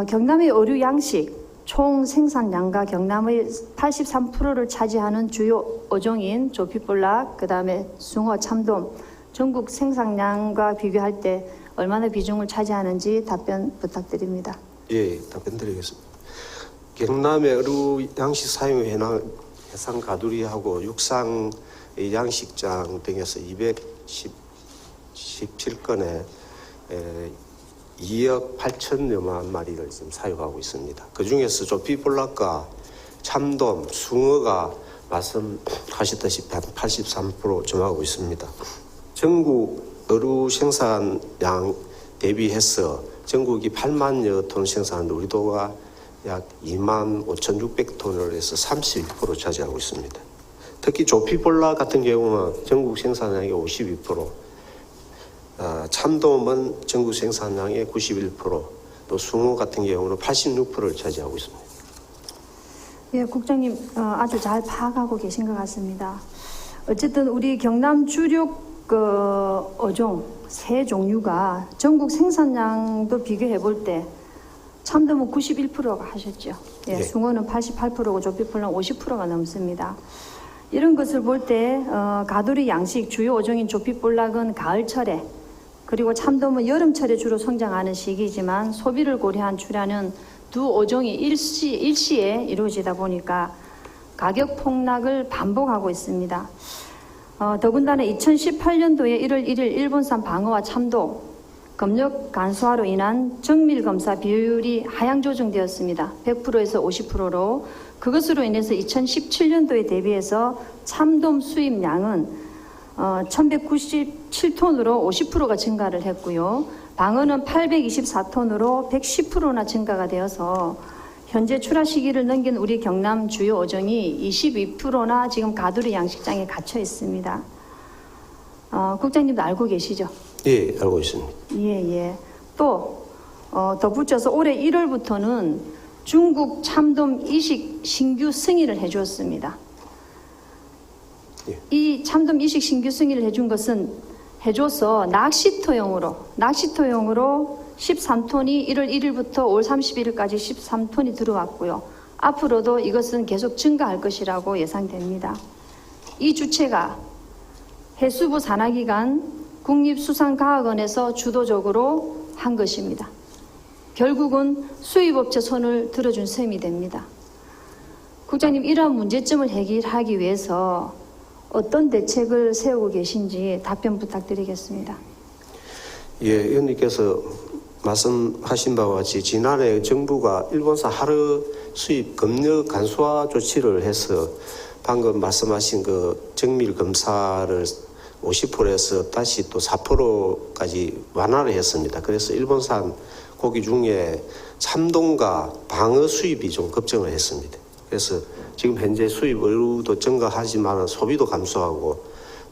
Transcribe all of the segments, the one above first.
경남의 어류 양식 총 생산량과 경남의 83%를 차지하는 주요 어종인 조피볼락, 그다음에 숭어, 참돔, 전국 생산량과 비교할 때 얼마나 비중을 차지하는지 답변 부탁드립니다. 예, 답변드리겠습니다. 경남의 어류 양식 사용 해상 가두리하고 육상 양식장 등에서 217건에 2억 8천여만 마리를 지금 사육하고 있습니다. 그 중에서 조피볼락과 참돔, 숭어가 말씀하셨다시피 한 83% 점하고 있습니다. 전국 어류 생산량 대비해서 전국이 8만여 톤 생산하는데 우리 도가 약 2만 5,600톤을 해서 31% 차지하고 있습니다. 특히 조피볼락 같은 경우는 전국 생산량의 52%, 참돔은 전국 생산량의 91%, 또 숭어 같은 경우는 86%를 차지하고 있습니다. 예, 국장님 아주 잘 파악하고 계신 것 같습니다. 어쨌든 우리 경남 주력 어종 세 종류가 전국 생산량도 비교해 볼 때 참돔은 91%가 하셨죠. 예, 네. 숭어는 88%고 조피볼락은 50%가 넘습니다. 이런 것을 볼 때 가두리 양식 주요 어종인 조피볼락은 가을철에 그리고 참돔은 여름철에 주로 성장하는 시기이지만 소비를 고려한 출하는 두 어종이 일시에 이루어지다 보니까 가격 폭락을 반복하고 있습니다. 더군다나 2018년도에 1월 1일 일본산 방어와 참돔 검역 간소화로 인한 정밀 검사 비율이 하향 조정되었습니다. 100%에서 50%로. 그것으로 인해서 2017년도에 대비해서 참돔 수입량은 1197톤으로 50%가 증가를 했고요. 방어는 824톤으로 110%나 증가가 되어서 현재 출하 시기를 넘긴 우리 경남 주요 어종이 22%나 지금 가두리 양식장에 갇혀 있습니다. 국장님도 알고 계시죠? 예, 알고 있습니다. 예. 또 덧붙여서 올해 1월부터는 중국 참돔 이식 신규 승인을 해주었습니다. 예. 이 참돔 이식 신규 승인을 해줘서 낚시터용으로 13톤이 1월 1일부터 올 31일까지 13톤이 들어왔고요. 앞으로도 이것은 계속 증가할 것이라고 예상됩니다. 이 주체가 해수부 산하기관 국립수산과학원에서 주도적으로 한 것입니다. 결국은 수입업체 손을 들어준 셈이 됩니다. 국장님, 이러한 문제점을 해결하기 위해서 어떤 대책을 세우고 계신지 답변 부탁드리겠습니다. 예, 의원님께서 말씀하신 바와 같이 지난해 정부가 일본산 하루 수입 검역 간소화 조치를 해서 방금 말씀하신 그 정밀 검사를 50%에서 다시 또 4%까지 완화를 했습니다. 그래서 일본산 고기 중에 참돔과 방어 수입이 좀 급증을 했습니다. 그래서 지금 현재 수입 의류도 증가하지만 소비도 감소하고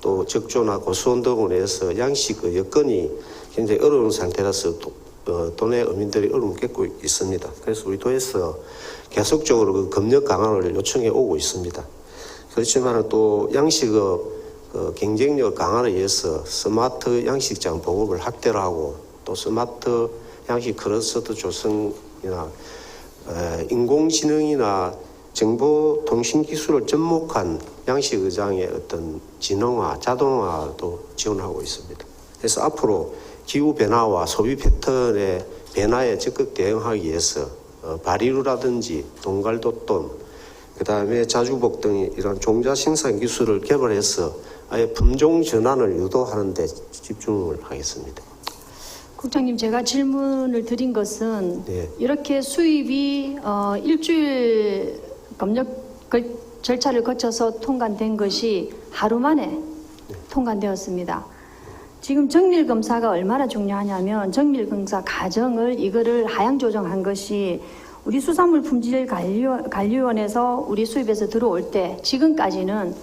또 적조나 고수원 등으로 해서 양식 여건이 굉장히 어려운 상태라서 도내 어민들이 어려움을 겪고 있습니다. 그래서 우리 도에서 계속적으로 그 검역 강화를 요청해 오고 있습니다. 그렇지만 또 양식업 경쟁력 강화를 위해서 스마트 양식장 보급을 확대를 하고 또 스마트 양식 클러스터 조성이나 인공지능이나 정보통신기술을 접목한 양식의장의 어떤 진흥화, 자동화도 지원하고 있습니다. 그래서 앞으로 기후변화와 소비 패턴의 변화에 적극 대응하기 위해서 바리루라든지 동갈도돈, 그 다음에 자주복 등의 이런 종자 생산 기술을 개발해서 아예 품종 전환을 유도하는 데 집중을 하겠습니다. 국장님, 제가 질문을 드린 것은 네. 이렇게 수입이 일주일 검역 절차를 거쳐서 통관된 것이 하루 만에 통관되었습니다. 지금 정밀검사가 얼마나 중요하냐면 정밀검사 과정을 이거를 하향 조정한 것이 우리 수산물 품질 관리원에서 우리 수입에서 들어올 때 지금까지는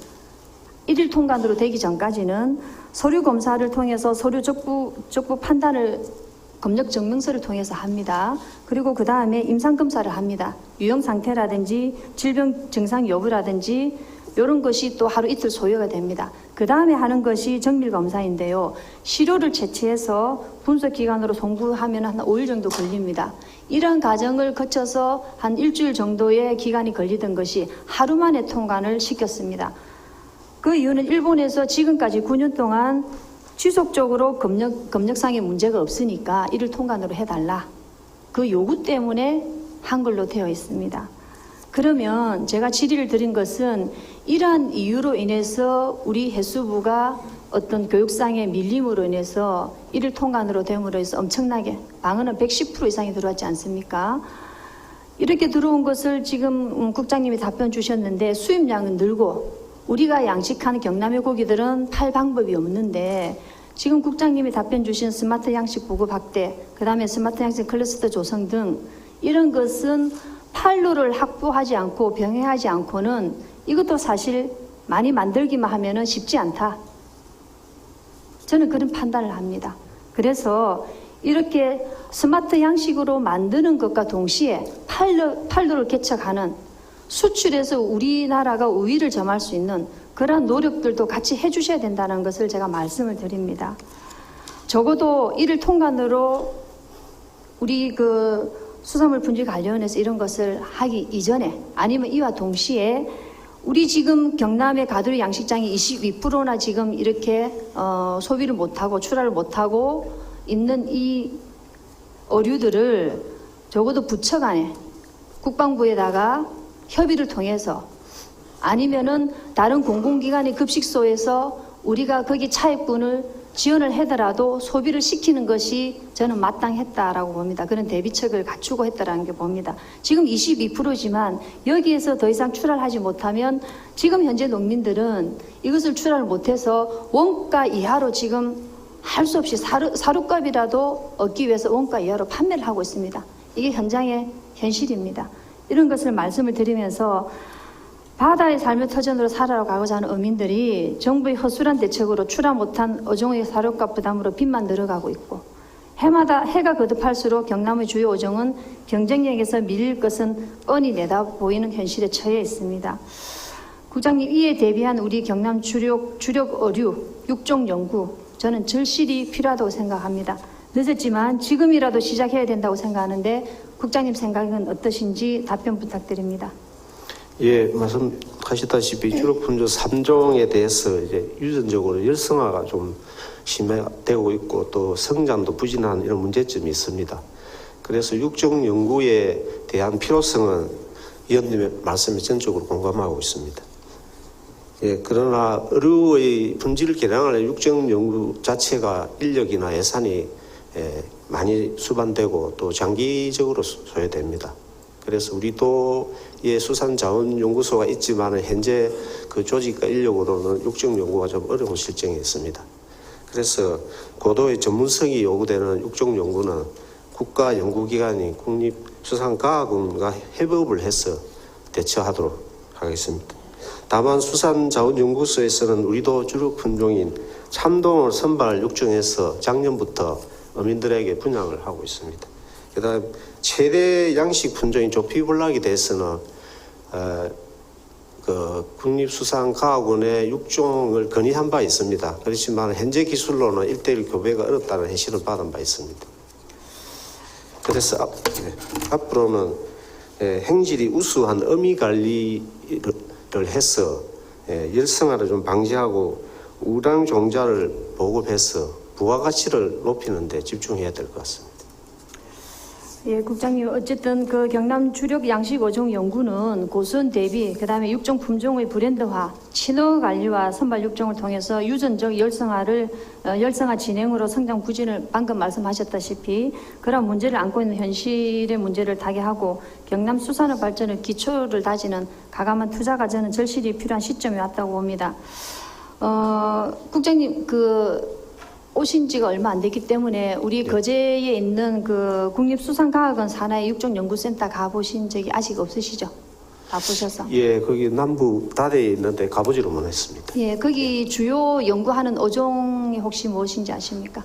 1일 통관으로 되기 전까지는 서류 검사를 통해서 서류 적부 판단을 검역 증명서를 통해서 합니다. 그리고 그 다음에 임상 검사를 합니다. 유형 상태라든지 질병 증상 여부라든지 이런 것이 또 하루 이틀 소요가 됩니다. 그 다음에 하는 것이 정밀검사인데요. 시료를 채취해서 분석기관으로 송부하면 한 5일 정도 걸립니다. 이런 과정을 거쳐서 한 일주일 정도의 기간이 걸리던 것이 하루 만에 통관을 시켰습니다. 그 이유는 일본에서 지금까지 9년 동안 지속적으로 검역상의 문제가 없으니까 이를 통관으로 해달라. 그 요구 때문에 한글로 되어 있습니다. 그러면 제가 질의를 드린 것은 이러한 이유로 인해서 우리 해수부가 어떤 교육상의 밀림으로 인해서 이를 통관으로 됨으로 해서 엄청나게 방언은 110% 이상이 들어왔지 않습니까? 이렇게 들어온 것을 지금 국장님이 답변 주셨는데 수입량은 늘고 우리가 양식하는 경남의 고기들은 팔 방법이 없는데 지금 국장님이 답변 주신 스마트 양식 보급 확대, 그 다음에 스마트 양식 클러스터 조성 등 이런 것은 판로를 확보하지 않고 병행하지 않고는 이것도 사실 많이 만들기만 하면은 쉽지 않다. 저는 그런 판단을 합니다. 그래서 이렇게 스마트 양식으로 만드는 것과 동시에 판로를 개척하는 수출해서 우리나라가 우위를 점할 수 있는 그런 노력들도 같이 해주셔야 된다는 것을 제가 말씀을 드립니다. 적어도 이를 통관으로 우리 수산물 분질 관련해서 이런 것을 하기 이전에 아니면 이와 동시에 우리 지금 경남의 가두리 양식장이 22%나 지금 이렇게 소비를 못하고 출하를 못하고 있는 이 어류들을 적어도 부처 간에 국방부에다가 협의를 통해서 아니면은 다른 공공기관의 급식소에서 우리가 거기 차액분을 지원을 하더라도 소비를 시키는 것이 저는 마땅했다라고 봅니다. 그런 대비책을 갖추고 했다라는 게 봅니다. 지금 22%지만 여기에서 더 이상 출하를 하지 못하면 지금 현재 농민들은 이것을 출하를 못해서 원가 이하로 지금 할 수 없이 사료값이라도 얻기 위해서 원가 이하로 판매를 하고 있습니다. 이게 현장의 현실입니다. 이런 것을 말씀을 드리면서 바다의 삶의 터전으로 살아가고자 하는 어민들이 정부의 허술한 대책으로 출하 못한 어종의 사료값 부담으로 빚만 늘어가고 있고 해마다 해가 거듭할수록 경남의 주요 어종은 경쟁력에서 밀릴 것은 뻔히 내다보이는 현실에 처해 있습니다. 국장님, 이에 대비한 우리 경남 주력 어류 육종 연구 저는 절실히 필요하다고 생각합니다. 늦었지만 지금이라도 시작해야 된다고 생각하는데 국장님 생각은 어떠신지 답변 부탁드립니다. 예, 말씀하셨다시피 주력 품종 3종에 대해서 이제 유전적으로 열성화가 좀 심화되고 있고 또 성장도 부진한 이런 문제점이 있습니다. 그래서 육종 연구에 대한 필요성은 위원님의 말씀에 전적으로 공감하고 있습니다. 예, 그러나 어류의 품질 개량을 육종 연구 자체가 인력이나 예산이 많이 수반되고 또 장기적으로 소요됩니다. 그래서 우리 도의 수산자원연구소가 있지만 현재 그 조직과 인력으로는 육종연구가 좀 어려운 실정이 있습니다. 그래서 고도의 전문성이 요구되는 육종연구는 국가연구기관인 국립수산과학원과 협업을 해서 대처하도록 하겠습니다. 다만 수산자원연구소에서는 우리도 주력 품종인 참돔을 선발 육종해서 작년부터 어민들에게 분양을 하고 있습니다. 그다음 최대 양식 품종인 조피블락에 대해서는 국립수산과학원의 육종을 건의한 바 있습니다. 그렇지만 현재 기술로는 1:1 교배가 어렵다는 해시를 받은 바 있습니다. 그래서 앞으로는 행질이 우수한 어미 관리를 해서 열성화를 좀 방지하고 우량 종자를 보급해서 부가가치를 높이는 데 집중해야 될 것 같습니다. 예, 국장님, 어쨌든 그 경남 주력 양식 어종 연구는 고수원 대비, 그 다음에 육종 품종의 브랜드화, 친화 관리와 선발 육종을 통해서 유전적 열성화 진행으로 성장 부진을 방금 말씀하셨다시피 그런 문제를 안고 있는 현실의 문제를 타개하고 경남 수산업 발전의 기초를 다지는 가감한 투자가 저는 절실히 필요한 시점이 왔다고 봅니다. 국장님, 오신 지가 얼마 안 됐기 때문에 우리 거제에 있는 그 국립수산과학원 산하의 육종연구센터 가보신 적이 아직 없으시죠? 다 보셔서. 예, 거기 남부 다대에 있는데 가보지를 못했습니다. 예, 거기 주요 연구하는 어종이 혹시 무엇인지 아십니까?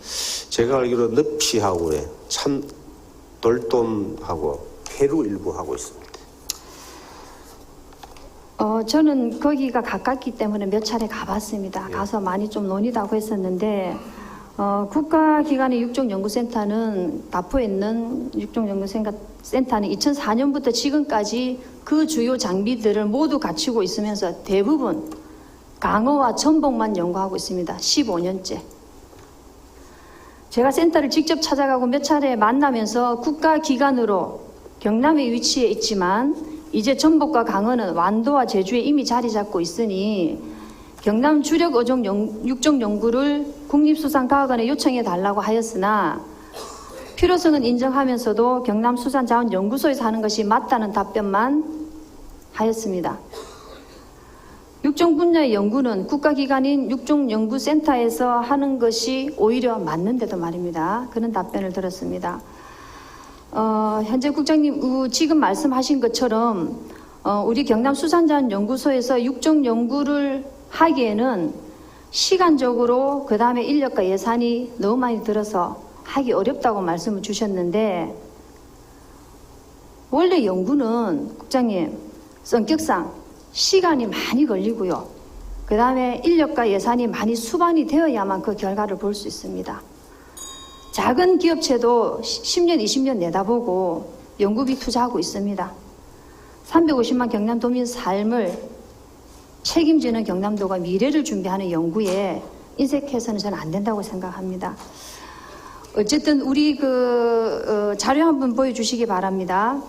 제가 알기로 늪시하고 돌돔하고 해루 일부 하고 있습니다. 저는 거기가 가깝기 때문에 몇 차례 가봤습니다. 가서 많이 좀 논의도 하고 했었는데, 국가기관의 육종연구센터는, 다포에 있는 육종연구센터는 2004년부터 지금까지 그 주요 장비들을 모두 갖추고 있으면서 대부분 강어와 전복만 연구하고 있습니다. 15년째. 제가 센터를 직접 찾아가고 몇 차례 만나면서 국가기관으로 경남에 위치해 있지만 이제 전복과 강어는 완도와 제주에 이미 자리 잡고 있으니 경남 주력 어종 육종 연구를 국립수산과학원에 요청해 달라고 하였으나 필요성은 인정하면서도 경남수산자원연구소에서 하는 것이 맞다는 답변만 하였습니다. 육종 분야의 연구는 국가기관인 육종연구센터에서 하는 것이 오히려 맞는데도 말입니다. 그런 답변을 들었습니다. 현재 국장님 지금 말씀하신 것처럼 우리 경남수산자원연구소에서 육종연구를 하기에는 시간적으로 그 다음에 인력과 예산이 너무 많이 들어서 하기 어렵다고 말씀을 주셨는데, 원래 연구는 국장님 성격상 시간이 많이 걸리고요. 그 다음에 인력과 예산이 많이 수반이 되어야만 그 결과를 볼 수 있습니다. 작은 기업체도 10년, 20년 내다보고 연구비 투자하고 있습니다. 350만 경남도민 삶을 책임지는 경남도가 미래를 준비하는 연구에 인색해서는 저는 안 된다고 생각합니다. 어쨌든 우리 자료 한번 보여주시기 바랍니다.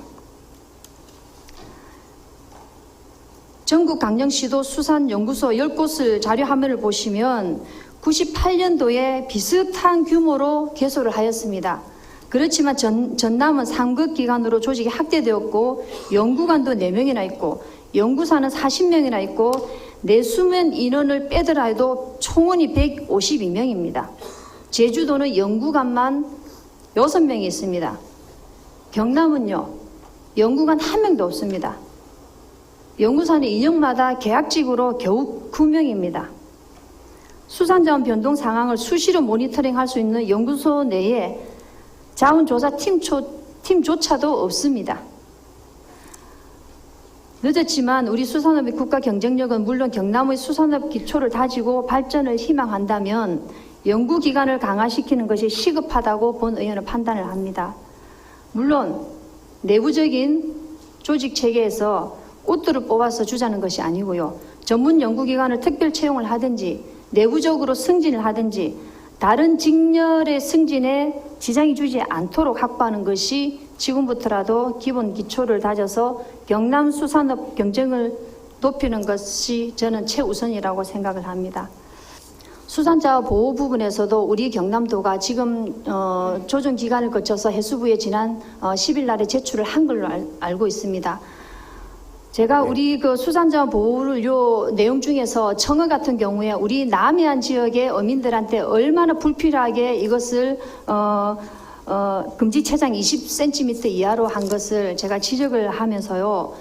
전국 강령시도 수산연구소 10곳을 자료 화면을 보시면 98년도에 비슷한 규모로 개소를 하였습니다. 그렇지만 전남은 3급 기관으로 조직이 확대되었고 연구관도 4명이나 있고 연구사는 40명이나 있고 내수면 인원을 빼더라 해도 총원이 152명입니다. 제주도는 연구관만 6명이 있습니다. 경남은요, 연구관 1명도 없습니다. 연구사는 인력마다 계약직으로 겨우 9명입니다. 수산자원 변동 상황을 수시로 모니터링할 수 있는 연구소 내에 자원조사 팀조차도 없습니다. 늦었지만 우리 수산업의 국가 경쟁력은 물론 경남의 수산업 기초를 다지고 발전을 희망한다면 연구기관을 강화시키는 것이 시급하다고 본 의원은 판단을 합니다. 물론 내부적인 조직체계에서 꽃들을 뽑아서 주자는 것이 아니고요. 전문 연구기관을 특별 채용을 하든지 내부적으로 승진을 하든지 다른 직렬의 승진에 지장이 주지 않도록 확보하는 것이 지금부터라도 기본 기초를 다져서 경남 수산업 경쟁을 높이는 것이 저는 최우선이라고 생각을 합니다. 수산자 보호 부분에서도 우리 경남도가 지금 조정 기간을 거쳐서 해수부에 지난 10일 날에 제출을 한 걸로 알고 있습니다. 제가 우리 수산자 보호를 요 내용 중에서 청어 같은 경우에 우리 남해안 지역의 어민들한테 얼마나 불필요하게 이것을 금지 체장 20cm 이하로 한 것을 제가 지적을 하면서요.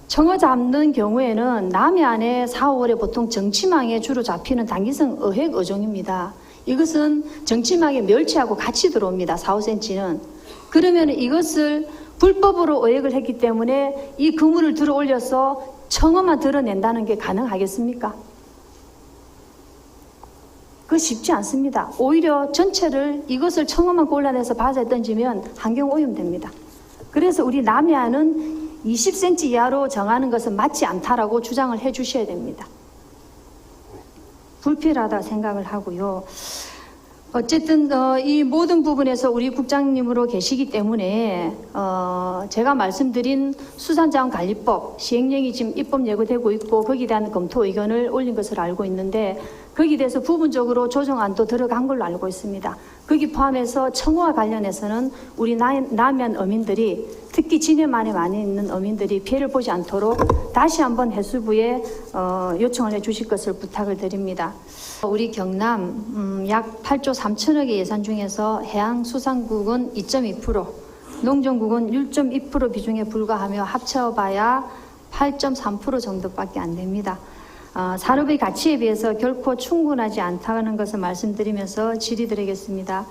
청어 잡는 경우에는 남해안에 4, 5월에 보통 정치망에 주로 잡히는 단기성 어획 어종입니다. 이것은 정치망에 멸치하고 같이 들어옵니다. 4, 5cm는. 그러면 이것을 불법으로 어획을 했기 때문에 이 그물을 들어 올려서 청어만 드러낸다는 게 가능하겠습니까? 그거 쉽지 않습니다. 오히려 전체를 이것을 청어만 골라내서 바다에 던지면 환경 오염됩니다. 그래서 우리 남해안은 20cm 이하로 정하는 것은 맞지 않다라고 주장을 해 주셔야 됩니다. 불필요하다 생각을 하고요. 어쨌든 이 모든 부분에서 우리 국장님으로 계시기 때문에 제가 말씀드린 수산자원관리법 시행령이 지금 입법 예고되고 있고 거기에 대한 검토 의견을 올린 것을 알고 있는데 거기에 대해서 부분적으로 조정안도 들어간 걸로 알고 있습니다. 거기 포함해서 청어와 관련해서는 우리 남해안 어민들이 특히 진해만에 많이 있는 어민들이 피해를 보지 않도록 다시 한번 해수부에 요청을 해 주실 것을 부탁을 드립니다. 우리 경남 약 8조 3천억의 예산 중에서 해양수산국은 2.2%, 농정국은 1.2% 비중에 불과하며 합쳐봐야 8.3% 정도밖에 안 됩니다. 산업의 가치에 비해서 결코 충분하지 않다는 것을 말씀드리면서 질의드리겠습니다.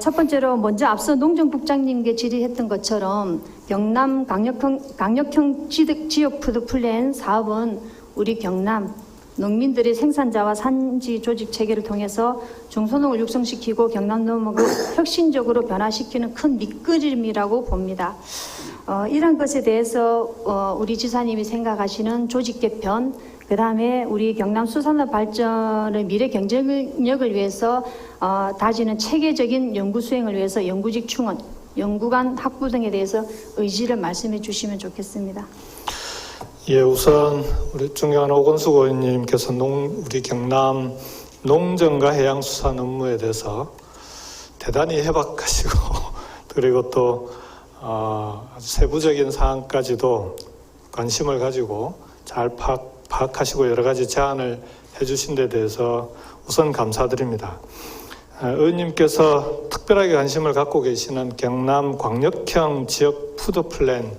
첫 번째로 먼저 앞서 농정국장님께 질의했던 것처럼 경남 강력형 지역 푸드 플랜 사업은 우리 경남 농민들의 생산자와 산지 조직 체계를 통해서 중소농을 육성시키고 경남 농업을 혁신적으로 변화시키는 큰 밑거름이라고 봅니다. 이런 것에 대해서 우리 지사님이 생각하시는 조직 개편, 그 다음에 우리 경남 수산업 발전의 미래 경쟁력을 위해서 다지는 체계적인 연구 수행을 위해서 연구직 충원, 연구관 확보 등에 대해서 의지를 말씀해 주시면 좋겠습니다. 예, 우선 우리 존경하는 오건숙 의원님께서 우리 경남 농정과 해양수산 업무에 대해서 대단히 해박하시고 그리고 또 아주 세부적인 사항까지도 관심을 가지고 잘 파악하시고 여러 가지 제안을 해주신 데 대해서 우선 감사드립니다. 의원님께서 특별하게 관심을 갖고 계시는 경남 광역형 지역 푸드 플랜은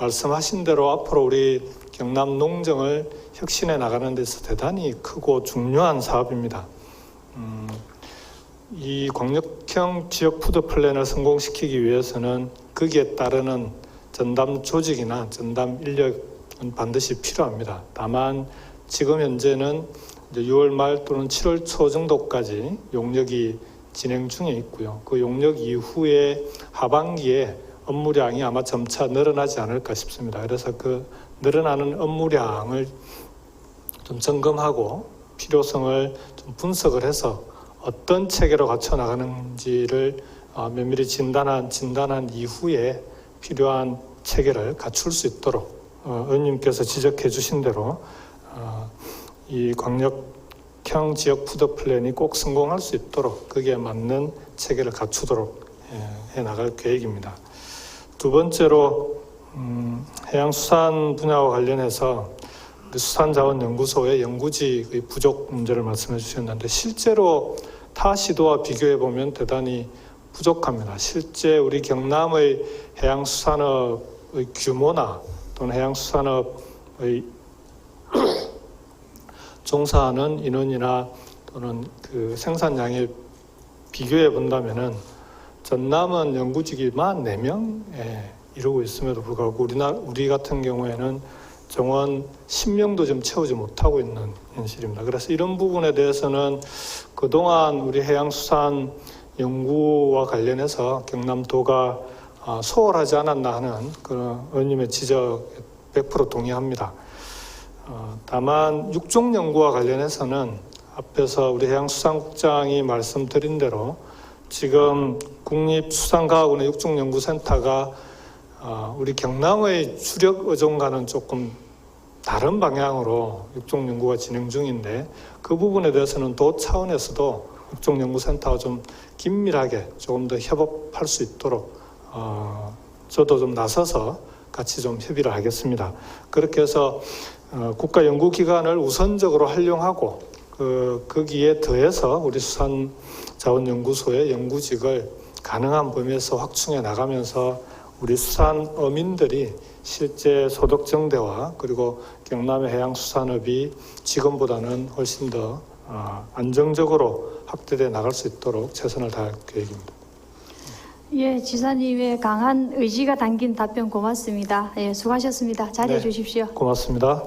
말씀하신 대로 앞으로 우리 경남 농정을 혁신해 나가는 데서 대단히 크고 중요한 사업입니다. 이 광역형 지역 푸드 플랜을 성공시키기 위해서는 거기에 따르는 전담 조직이나 전담 인력은 반드시 필요합니다. 다만 지금 현재는 이제 6월 말 또는 7월 초 정도까지 용역이 진행 중에 있고요. 그 용역 이후에 하반기에 업무량이 아마 점차 늘어나지 않을까 싶습니다. 그래서 그 늘어나는 업무량을 좀 점검하고 필요성을 좀 분석을 해서 어떤 체계로 갖춰 나가는지를 면밀히 진단한 이후에 필요한 체계를 갖출 수 있도록 의원님께서 지적해 주신 대로 이 광역형 지역 푸드 플랜이 꼭 성공할 수 있도록 거기에 맞는 체계를 갖추도록 해 나갈 계획입니다. 두 번째로 해양수산 분야와 관련해서 수산자원연구소의 연구직의 부족 문제를 말씀해 주셨는데 실제로 타 시도와 비교해 보면 대단히 부족합니다. 실제 우리 경남의 해양수산업의 규모나 또는 해양수산업의 종사하는 인원이나 또는 그 생산량에 비교해 본다면은 전남은 연구직이 44명에 이르고 있음에도 불구하고 우리 같은 경우에는 정원 10명도 좀 채우지 못하고 있는 현실입니다. 그래서 이런 부분에 대해서는 그동안 우리 해양수산 연구와 관련해서 경남도가 소홀하지 않았나 하는 그런 의원님의 지적에 100% 동의합니다. 다만 육종연구와 관련해서는 앞에서 우리 해양수산국장이 말씀드린 대로 지금 국립수산과학원의 육종연구센터가 우리 경남의 주력 의존과는 조금 다른 방향으로 육종연구가 진행 중인데 그 부분에 대해서는 도 차원에서도 육종연구센터와 좀 긴밀하게 조금 더 협업할 수 있도록 저도 좀 나서서 같이 좀 협의를 하겠습니다. 그렇게 해서 국가연구기관을 우선적으로 활용하고 거기에 더해서 우리 수산자원연구소의 연구직을 가능한 범위에서 확충해 나가면서 우리 수산어민들이 실제 소득 증대와 그리고 경남의 해양수산업이 지금보다는 훨씬 더 안정적으로 확대돼 나갈 수 있도록 최선을 다할 계획입니다. 예, 지사님의 강한 의지가 담긴 답변 고맙습니다. 예, 수고하셨습니다. 자리해 주십시오. 고맙습니다.